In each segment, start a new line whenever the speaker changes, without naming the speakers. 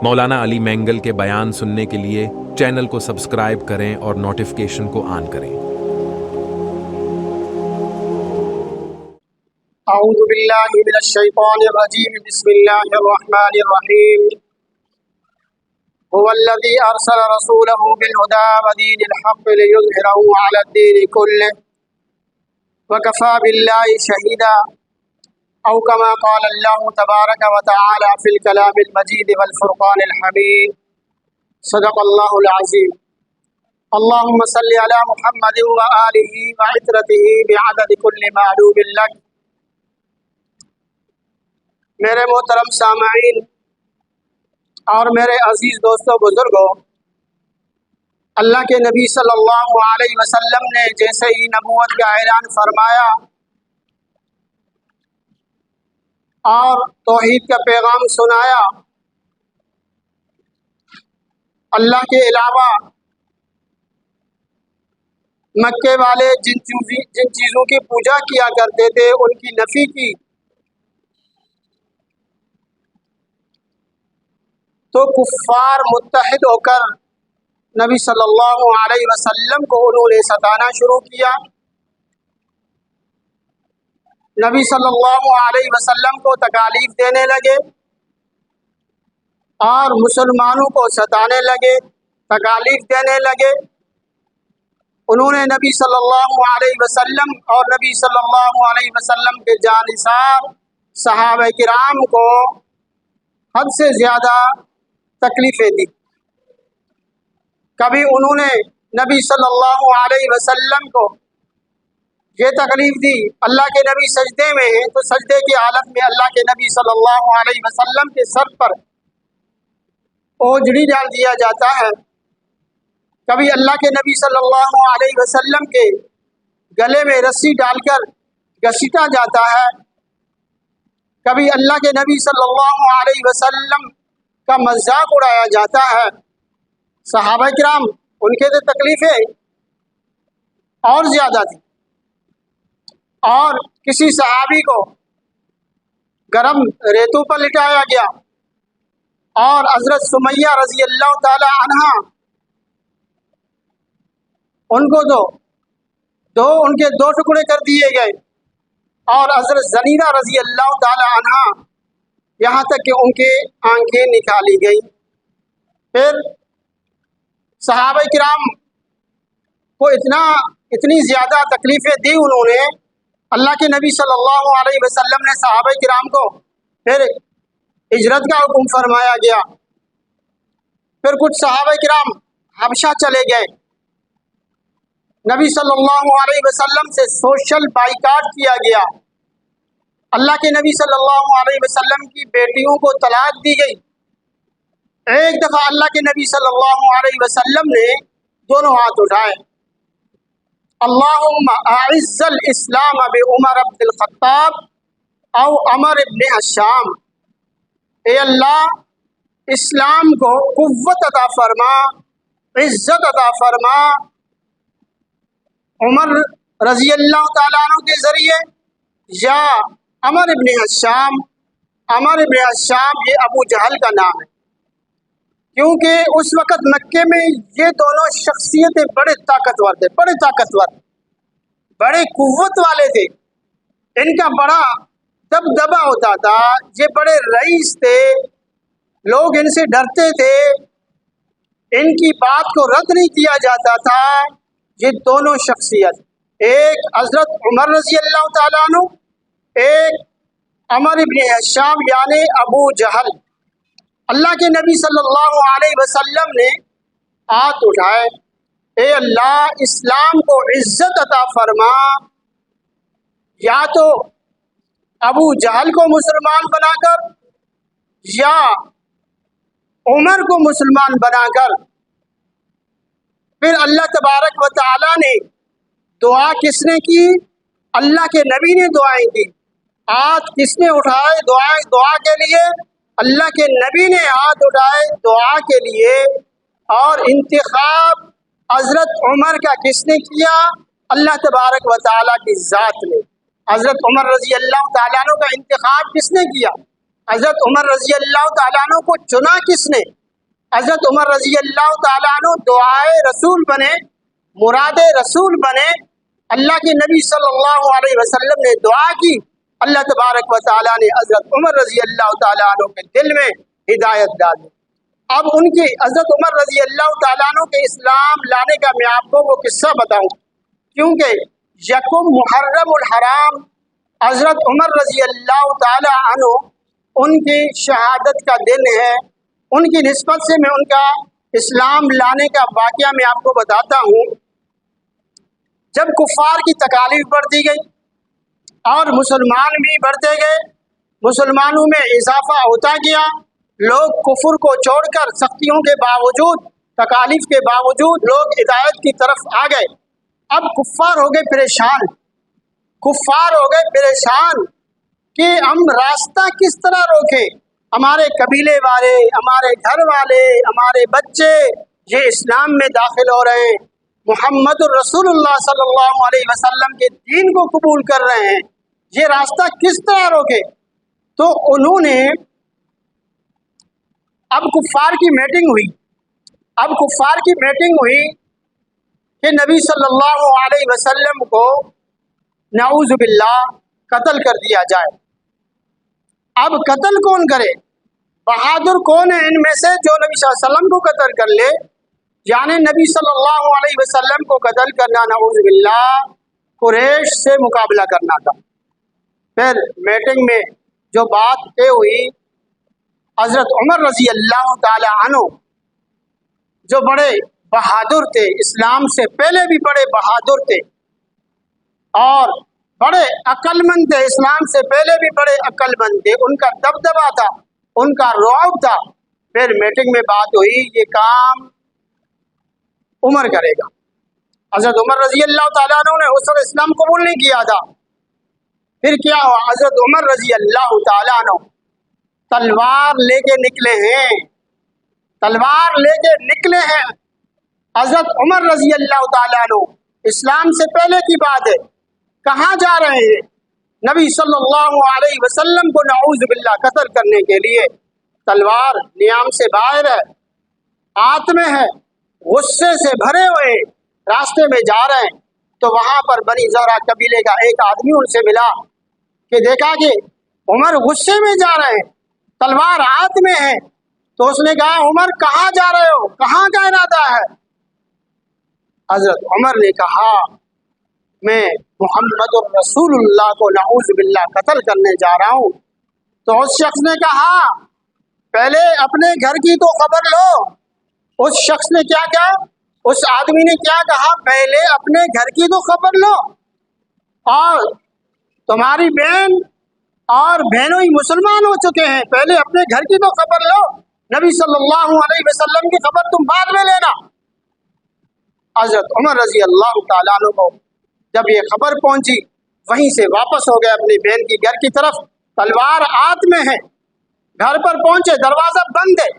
مولانا علی مینگل کے بیان سننے کے لیے چینل کو سبسکرائب کریں اور نوٹیفیکیشن کو آن کریں۔
اعوذ باللہ من الشیطان الرجیم، بسم اللہ الرحمن الرحیم۔ هو الذی ارسل رسوله بالہدی ودین الحق لیظہرہ علی الدین کلہ وکفی باللہ شہیدا، او کما قال اللہ تبارک وتعالی فی الکلام المجید والفرقان الحمید، صدق اللہ العظیم۔ اللہم صلی علی محمد وآلہ وعطرتہ بعدد کل معلوم لک۔ میرے محترم سامعین اور میرے عزیز دوستوں بزرگوں، اللہ کے نبی صلی اللہ علیہ وسلم نے جیسے ہی نبوت کا اعلان فرمایا اور توحید کا پیغام سنایا، اللہ کے علاوہ مکے والے جن چیزوں کی پوجا کیا کرتے تھے ان کی نفی کی، تو کفار متحد ہو کر نبی صلی اللہ علیہ وسلم کو انہوں نے ستانا شروع کیا۔ نبی صلی اللہ علیہ وسلم کو تکالیف دینے لگے اور مسلمانوں کو ستانے لگے، تکالیف دینے لگے۔ انہوں نے نبی صلی اللہ علیہ وسلم اور نبی صلی اللہ علیہ وسلم کے جانثار صحابہ کرام کو حد سے زیادہ تکلیفیں دی۔ کبھی انہوں نے نبی صلی اللہ علیہ وسلم کو یہ تکلیف دی، اللہ کے نبی سجدے میں ہیں تو سجدے کی حالت میں اللہ کے نبی صلی اللہ علیہ وسلم کے سر پر اوجڑی ڈال دیا جاتا ہے، کبھی اللہ کے نبی صلی اللہ علیہ وسلم کے گلے میں رسی ڈال کر گھسیٹا جاتا ہے، کبھی اللہ کے نبی صلی اللہ علیہ وسلم کا مذاق اڑایا جاتا ہے۔ صحابہ کرام ان کے تو تکلیفیں اور زیادہ تھی، اور کسی صحابی کو گرم ریتوں پر لٹایا گیا اور حضرت سمیہ رضی اللہ تعالی عنہا ان کو ان کے دو ٹکڑے کر دیے گئے، اور حضرت زنیرہ رضی اللہ تعالی عنہا یہاں تک کہ ان کے آنکھیں نکالی گئی۔ پھر صحابہ کرام کو اتنی زیادہ تکلیفیں دی انہوں نے، اللہ کے نبی صلی اللہ علیہ وسلم نے صحابہ کرام کو پھر ہجرت کا حکم فرمایا گیا۔ پھر کچھ صحابہ کرام حبشہ چلے گئے، نبی صلی اللہ علیہ وسلم سے سوشل بائیکاٹ کیا گیا، اللہ کے نبی صلی اللہ علیہ وسلم کی بیٹیوں کو طلاق دی گئی۔ ایک دفعہ اللہ کے نبی صلی اللہ علیہ وسلم نے دونوں ہاتھ اٹھائے، اللہم اعز الاسلام بعمر بن الخطاب او عمر بن الشام، اے اللہ اسلام کو قوت عطا فرما، عزت عطا فرما عمر رضی اللہ تعالیٰ عنہ کے ذریعے یا عمر ابن الشام۔ عمر ابن الشام یہ ابو جہل کا نام ہے، کیونکہ اس وقت مکے میں یہ دونوں شخصیتیں بڑے طاقتور تھے، بڑے قوت والے تھے، ان کا بڑا دبدبا ہوتا تھا، یہ بڑے رئیس تھے، لوگ ان سے ڈرتے تھے، ان کی بات کو رد نہیں کیا جاتا تھا۔ یہ دونوں شخصیت، ایک حضرت عمر رضی اللہ تعالیٰ عنہ، ایک عمر ابن الشام یعنی ابو جہل۔ اللہ کے نبی صلی اللہ علیہ وسلم نے ہاتھ اٹھائے، اے اللہ اسلام کو عزت عطا فرما، یا تو ابو جہل کو مسلمان بنا کر یا عمر کو مسلمان بنا کر۔ پھر اللہ تبارک و تعالی نے دعا کس نے کی؟ اللہ کے نبی نے دعائیں کی۔ ہاتھ کس نے اٹھائے دعا کے لیے؟ اللہ کے نبی نے ہاتھ اٹھائے دعا کے لیے۔ اور انتخاب حضرت عمر کا کس نے کیا؟ اللہ تبارک و تعالیٰ کی ذات نے۔ حضرت عمر رضی اللہ تعالیٰ عنہ کا انتخاب کس نے کیا؟ حضرت عمر رضی اللہ تعالیٰ عنہ کو چنا کس نے؟ حضرت عمر رضی اللہ تعالیٰ عنہ دعائے رسول بنے، مراد رسول بنے، اللہ کے نبی صلی اللہ علیہ وسلم نے دعا کی، اللہ تبارک و تعالیٰ نے حضرت عمر رضی اللہ تعالیٰ عنہ کے دل میں ہدایت ڈالی۔ اب ان کی حضرت عمر رضی اللہ تعالیٰ عنہ کے اسلام لانے کا میں آپ کو وہ قصہ بتاؤں، کیونکہ یکم محرم الحرام حضرت عمر رضی اللہ تعالیٰ عنہ ان کی شہادت کا دن ہے۔ ان کی نسبت سے میں ان کا اسلام لانے کا واقعہ میں آپ کو بتاتا ہوں۔ جب کفار کی تکالیف بڑھتی گئی اور مسلمان بھی بڑھتے گئے، مسلمانوں میں اضافہ ہوتا گیا، لوگ کفر کو چھوڑ کر سختیوں کے باوجود، تکالیف کے باوجود لوگ ہدایت کی طرف آ گئے۔ اب کفار ہو گئے پریشان، کفار ہو گئے پریشان کہ ہم راستہ کس طرح روکیں، ہمارے قبیلے والے، ہمارے گھر والے، ہمارے بچے یہ اسلام میں داخل ہو رہے ہیں، محمد الرسول اللہ صلی اللہ علیہ وسلم کے دین کو قبول کر رہے ہیں، یہ راستہ کس طرح روکے؟ تو انہوں نے اب کفار کی میٹنگ ہوئی کہ نبی صلی اللہ علیہ وسلم کو نعوذ باللہ قتل کر دیا جائے۔ اب قتل کون کرے؟ بہادر کون ہے ان میں سے جو نبی صلی اللہ علیہ وسلم کو قتل کر لے؟ یعنی نبی صلی اللہ علیہ وسلم کو قتل کرنا نعوذ باللہ قریش سے مقابلہ کرنا تھا۔ پھر میٹنگ میں جو بات طے ہوئی، حضرت عمر رضی اللہ تعالی عنہ جو بڑے بہادر تھے، اسلام سے پہلے بھی بڑے بہادر تھے اور بڑے عقل مند تھے، اسلام سے پہلے بھی بڑے عقل مند تھے، ان کا دبدبا تھا، ان کا رعب تھا۔ پھر میٹنگ میں بات ہوئی یہ کام عمر کرے گا۔ حضرت عمر رضی اللہ تعالیٰ عنہ نے اس وقت اسلام قبول نہیں کیا تھا۔ پھر کیا ہوا؟ حضرت عمر رضی اللہ تعالیٰ عنہ تلوار لے کے نکلے ہیں، تلوار لے کے نکلے ہیں۔ حضرت عمر رضی اللہ تعالیٰ عنہ اسلام سے پہلے کی بات ہے، کہاں جا رہے ہیں؟ نبی صلی اللہ علیہ وسلم کو نعوذ باللہ قتل کرنے کے لیے۔ تلوار نیام سے باہر ہے، ہاتھ میں ہے، غصے سے بھرے ہوئے راستے میں جا رہے ہیں۔ تو وہاں پر بنی زہرہ قبیلے کا ایک آدمی ان سے ملا کہ دیکھا کہ عمر غصے میں جا رہے ہیں، تلوار ہاتھ میں ہے۔ تو اس نے کہا عمر کہاں جا رہے ہو، کہاں کا ارادہ ہے؟ حضرت عمر نے کہا میں محمد الرسول اللہ کو نعوذ باللہ قتل کرنے جا رہا ہوں۔ تو اس شخص نے کہا پہلے اپنے گھر کی تو خبر لو۔ اس شخص نے کیا کہا؟ اس آدمی نے کیا کہا؟ پہلے اپنے گھر کی تو خبر لو، اور تمہاری بہن اور بہنوں ہی مسلمان ہو چکے ہیں، پہلے اپنے گھر کی تو خبر لو، نبی صلی اللہ علیہ وسلم کی خبر تم بعد میں لینا۔ حضرت عمر رضی اللہ تعالیٰ عنہ کو جب یہ خبر پہنچی، وہیں سے واپس ہو گئے اپنی بہن کی گھر کی طرف، تلوار ہاتھ میں ہے۔ گھر پر پہنچے، دروازہ بند ہے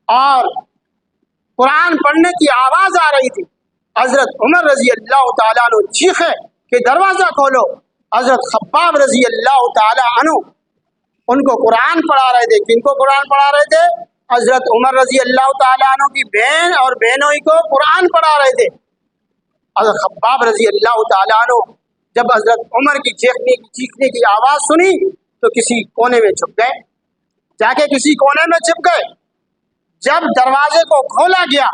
اور قرآن پڑھنے کی آواز آ رہی تھی۔ حضرت عمر رضی اللہ تعالیٰ عنہ چیخے کہ دروازہ کھولو۔ حضرت خباب رضی اللہ تعالیٰ عنہ ان کو قرآن پڑھا رہے تھے۔ کن کو قرآن پڑھا رہے تھے؟ حضرت عمر رضی اللہ تعالیٰ عنہ کی بہن اور بہنوئی کو قرآن پڑھا رہے تھے۔ حضرت خباب رضی اللہ تعالیٰ عنہ جب حضرت عمر کی چیخنے کی آواز سنی تو کسی کونے میں چھپ گئے، جا کے کسی کونے میں چھپ گئے۔ جب دروازے کو کھولا گیا،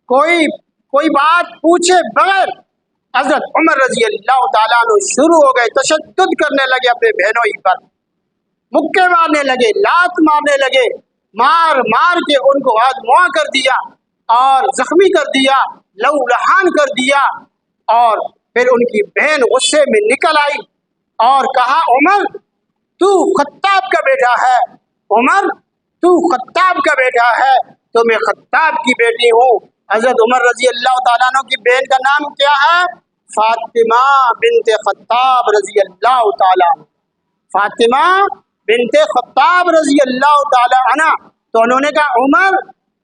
کوئی بات پوچھے بغیر حضرت عمر رضی اللہ تعالیٰ عنہ شروع ہو گئے، تشدد کرنے لگے اپنے بہنوئی پر، مکے مارنے لگے، لات مارنے لگے، مار مار کے ان کو آدموا کر دیا اور زخمی کر دیا، لہو لہان کر دیا۔ اور پھر ان کی بہن غصے میں نکل آئی اور کہا عمر تو خطاب کا بیٹا ہے، عمر تو خطاب کا بیٹا ہے، تو میں خطاب کی بیٹی ہوں۔ حضرت عمر رضی اللہ تعالیٰ عنہ کی بہن کا نام کیا ہے؟ فاطمہ بنت خطاب رضی اللہ تعالیٰ عنہ، فاطمہ بنت خطاب رضی اللہ تعالیٰ عنہ۔ تو انہوں نے کہا عمر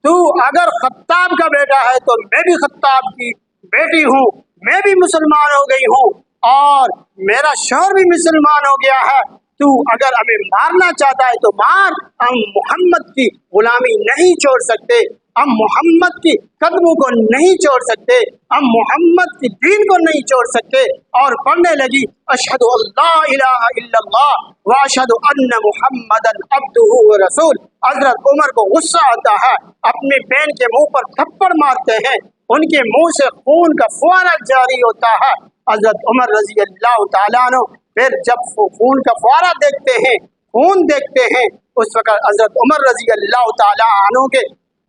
تو اگر خطاب کا بیٹا ہے تو میں بھی خطاب کی بیٹی ہوں، میں بھی مسلمان ہو گئی ہوں اور میرا شوہر بھی مسلمان ہو گیا ہے، تو اگر ہمیں مارنا چاہتا ہے تو مار، ہم محمد کی غلامی نہیں چھوڑ سکتے، ہم محمد کی قدموں کو نہیں چھوڑ سکتے، ہم محمد کی دین کو نہیں چھوڑ سکتے۔ اور پڑھنے لگی اشہد اللہ الہ الا اللہ و اشہد ان محمدا عبدہ و رسول۔ حضرت عمر کو غصہ آتا ہے، اپنے بہن کے منہ پر تھپڑ مارتے ہیں، ان کے منہ سے خون کا فوارہ جاری ہوتا ہے۔ حضرت عمر رضی اللہ تعالیٰ عنہ پھر جب خون کا فوارہ دیکھتے ہیں، خون دیکھتے ہیں، اس وقت حضرت عمر رضی اللہ تعالیٰ عنہ کے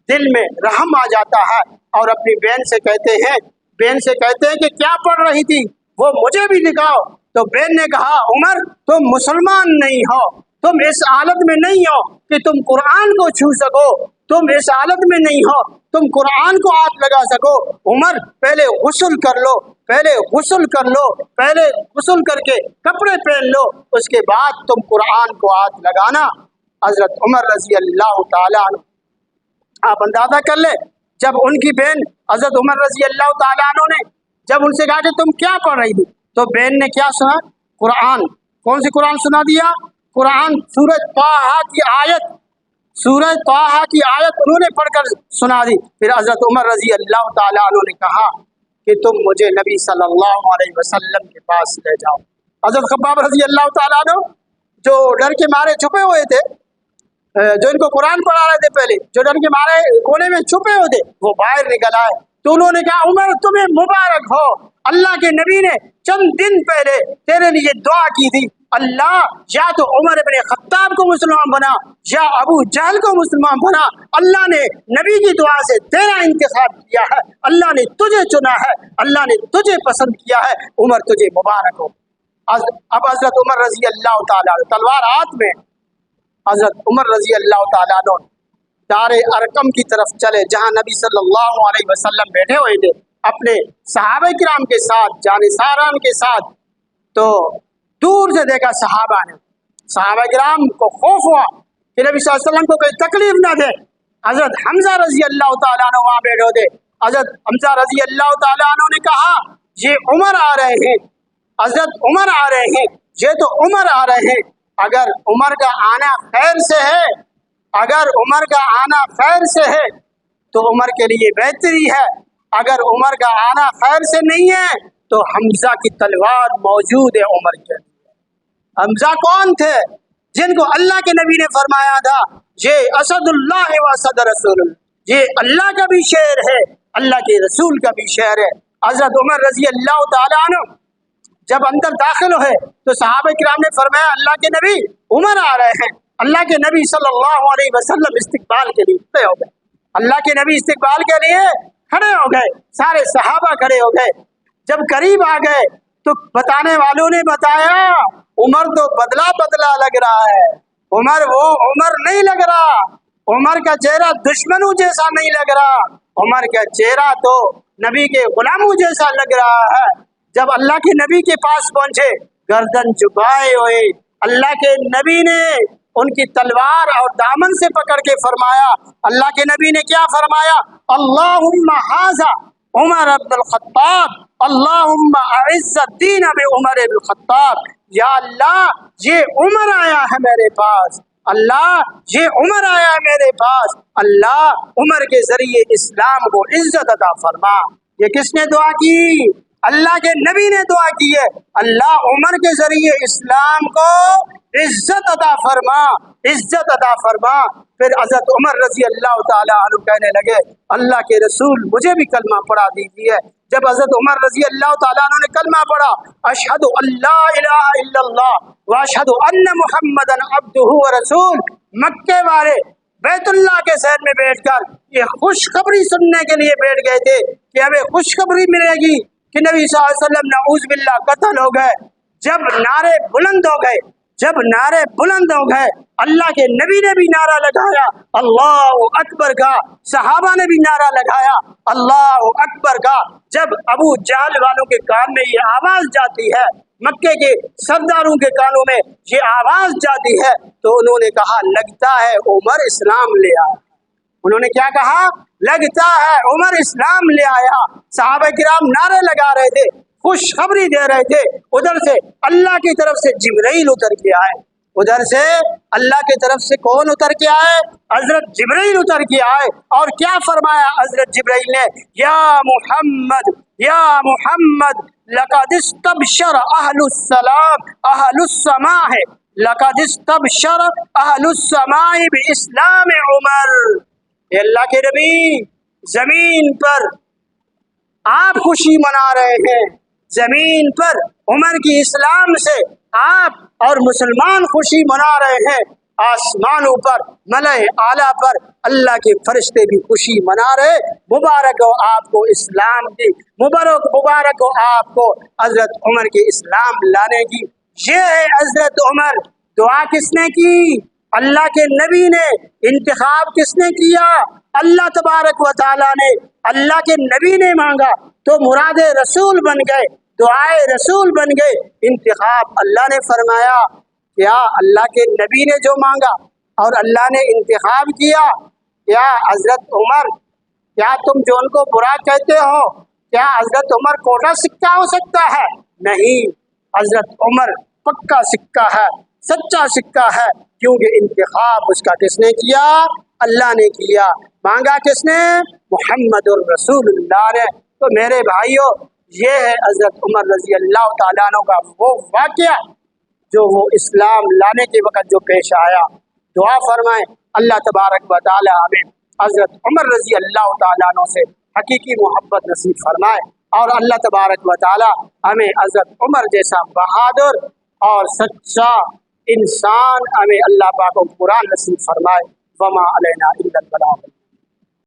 دل میں رحم آ جاتا ہے، اور اپنی بہن سے کہتے ہیں کہ کیا پڑھ رہی تھی، وہ مجھے بھی دکھاؤ۔ تو بہن نے کہا عمر تم مسلمان نہیں ہو، تم اس حالت میں نہیں ہو کہ تم قرآن کو چھو سکو، تم اس حالت میں نہیں ہو تم قرآن کو ہاتھ لگا سکو۔ عمر پہلے غسل کر لو، پہلے غسل کر کے کپڑے پہن لو، اس کے بعد تم قرآن کو ہاتھ لگانا۔ حضرت عمر رضی اللہ تعالیٰ عنہ، آپ اندازہ کر لیں، جب ان کی بہن حضرت عمر رضی اللہ تعالیٰ عنہ نے جب ان سے کہا کہ تم کیا پڑھ رہی تھی، تو بہن نے کیا سنا؟ قرآن۔ کون سی قرآن سنا دیا؟ قرآن، سورہ طٰہٰ کی آیت انہوں نے پڑھ کر سنا دی۔ پھر حضرت عمر رضی اللہ تعالیٰ عنہ نے کہا کہ تم مجھے نبی صلی اللہ علیہ وسلم کے پاس لے جاؤ۔ حضرت خباب رضی اللہ تعالیٰ عنہ جو ڈر کے مارے چھپے ہوئے تھے، جو ان کو قرآن پڑھا رہے تھے، پہلے جو ڈر کے مارے کونے میں چھپے ہوئے تھے، وہ باہر نکل آئے، تو انہوں نے کہا عمر تمہیں مبارک ہو، اللہ کے نبی نے چند دن پہلے تیرے لیے دعا کی تھی، اللہ یا تو عمر ابن خطاب کو مسلمان بنا یا ابو جہل کو مسلمان بنا، اللہ نے نبی کی دعا سے تیرا انتخاب کیا ہے، اللہ نے تجھے چنا ہے، اللہ نے تجھے پسند کیا ہے، عمر تجھے مبارک ہو۔ اب حضرت عمر رضی اللہ تعالیٰ تلوار ہاتھ میں، حضرت عمر رضی اللہ تعالیٰ عنہ دار ارقم کی طرف چلے، جہاں نبی صلی اللہ علیہ وسلم بیٹھے ہوئے تھے اپنے صحابہ کرام کے ساتھ، جانثاران کے ساتھ۔ تو دور سے دیکھا صحابہ کرام کو خوف ہوا کہ نبی صلی اللہ علیہ وسلم کو کوئی تکلیف نہ دے۔ حضرت حمزہ رضی اللہ تعالیٰ عنہ وہاں بیٹھے تھے، حضرت حمزہ رضی اللہ تعالیٰ عنہ نے کہا یہ عمر آ رہے ہیں، حضرت عمر آ رہے ہیں، یہ تو عمر آ رہے ہیں، اگر عمر کا آنا خیر سے ہے، اگر عمر کا آنا خیر سے ہے تو عمر کے لیے بہتری ہے، اگر عمر کا آنا خیر سے نہیں ہے تو حمزہ کی تلوار موجود ہے عمر کے لیے۔ حمزہ کون تھے؟ جن کو اللہ کے نبی نے فرمایا تھا یہ اسد اللہ و اسد رسول اللہ، یہ اللہ کا بھی شعر ہے، اللہ کے رسول کا بھی شعر ہے۔ حضرت عمر رضی اللہ تعالیٰ عنہ جب اندر داخل ہوئے تو صحابہ کرام نے فرمایا اللہ کے نبی عمر آ رہے ہیں۔ اللہ کے نبی صلی اللہ علیہ وسلم استقبال کے لیے کھڑے ہو گئے، اللہ کے نبی استقبال کے لیے کھڑے ہو گئے، سارے صحابہ کھڑے ہو گئے۔ جب قریب آ گئے تو بتانے والوں نے بتایا عمر تو بدلا بدلا لگ رہا ہے، عمر وہ عمر نہیں لگ رہا، عمر کا چہرہ دشمنوں جیسا نہیں لگ رہا، عمر کا چہرہ تو نبی کے غلاموں جیسا لگ رہا ہے۔ جب اللہ کے نبی کے پاس پہنچے، گردن جھکائے ہوئے، اللہ کے نبی نے ان کی تلوار اور دامن سے پکڑ کے فرمایا، اللہ کے نبی نے کیا فرمایا؟ اللہم ھذا عمر بن الخطاب، اللہم اعز الدین بعمر بن الخطاب، یا اللہ یہ عمر آیا ہے میرے پاس، اللہ یہ عمر آیا ہے میرے پاس، اللہ عمر کے ذریعے اسلام کو عزت عطا فرما۔ یہ کس نے دعا کی؟ اللہ کے نبی نے دعا کی ہے، اللہ عمر کے ذریعے اسلام کو عزت عطا فرما، عزت عطا فرما۔ پھر حضرت عمر رضی اللہ تعالیٰ عنہ کہنے لگے اللہ کے رسول مجھے بھی کلمہ پڑھا دیجیے۔ جب حضرت عمر رضی اللہ تعالیٰ عنہ نے کلمہ پڑھا اشہد ان لا الہ الا اللہ و اشہد ان محمدا عبدہ و رسول، مکے والے بیت اللہ کے شہر میں بیٹھ کر یہ خوشخبری سننے کے لیے بیٹھ گئے تھے کہ ہمیں خوشخبری ملے گی کہ نبی صلی اللہ علیہ وسلم نعوذ باللہ قتل ہو گئے۔ جب نعرے بلند ہو گئے، اللہ کے نبی نے بھی نعرہ لگایا اللہ اکبر کا، صحابہ نے بھی نعرہ لگایا اللہ اکبر کا۔ جب ابو جہل والوں کے کان میں یہ آواز جاتی ہے، مکے کے سرداروں کے کانوں میں یہ آواز جاتی ہے، تو انہوں نے کہا لگتا ہے عمر اسلام لے آیا۔ انہوں نے کیا کہا؟ لگتا ہے عمر اسلام لے آیا۔ صحابہ کرام نعرے لگا رہے تھے، خوشخبری دے رہے تھے، ادھر سے اللہ کی طرف سے جبرائیل اتر کے آئے، ادھر سے اللہ کی طرف سے کون اتر کے آئے؟ حضرت جبرائیل اتر کے آئے، اور کیا فرمایا حضرت جبرائیل نے؟ یا محمد لقد استبشر اہل السلام اہل السماء ہے، لقد استبشر اہل السماء باسلام عمر۔ اے اللہ کے نبی، زمین پر آپ خوشی منا رہے ہیں، زمین پر عمر کی اسلام سے آپ اور مسلمان خوشی منا رہے ہیں، آسمانوں پر ملأ اعلیٰ پر اللہ کے فرشتے بھی خوشی منا رہے۔ مبارک ہو آپ کو اسلام کی، مبارک ہو آپ کو حضرت عمر کے اسلام لانے کی۔ یہ ہے حضرت عمر۔ دعا کس نے کی؟ اللہ کے نبی نے۔ انتخاب کس نے کیا؟ اللہ تبارک و تعالیٰ نے۔ اللہ کے نبی نے مانگا تو مراد رسول بن گئے، دعائے رسول بن گئے۔ انتخاب اللہ نے فرمایا۔ کیا اللہ کے نبی نے جو مانگا اور اللہ نے انتخاب کیا؟ کیا حضرت عمر، کیا تم جو ان کو برا کہتے ہو، کیا حضرت عمر کوٹا سکہ ہو سکتا ہے؟ نہیں، حضرت عمر پکا سکہ ہے، سچا سکہ ہے، کیونکہ انتخاب اس کا کس نے کیا؟ اللہ نے کیا۔ مانگا کس نے؟ محمد الرسول اللہ نے۔ تو میرے بھائیوں، یہ ہے حضرت عمر رضی اللہ تعالیٰ عنہ کا وہ واقعہ جو وہ اسلام لانے کے وقت جو پیش آیا۔ دعا فرمائیں اللہ تبارک و تعالیٰ ہمیں حضرت عمر رضی اللہ تعالیٰ عنہ سے حقیقی محبت نصیب فرمائے، اور اللہ تبارک و تعالیٰ ہمیں حضرت عمر جیسا بہادر اور سچا انسان ہمیں اللہ پاک کو قرآن نصیب فرمائے۔ وما علینا الا البلاغ۔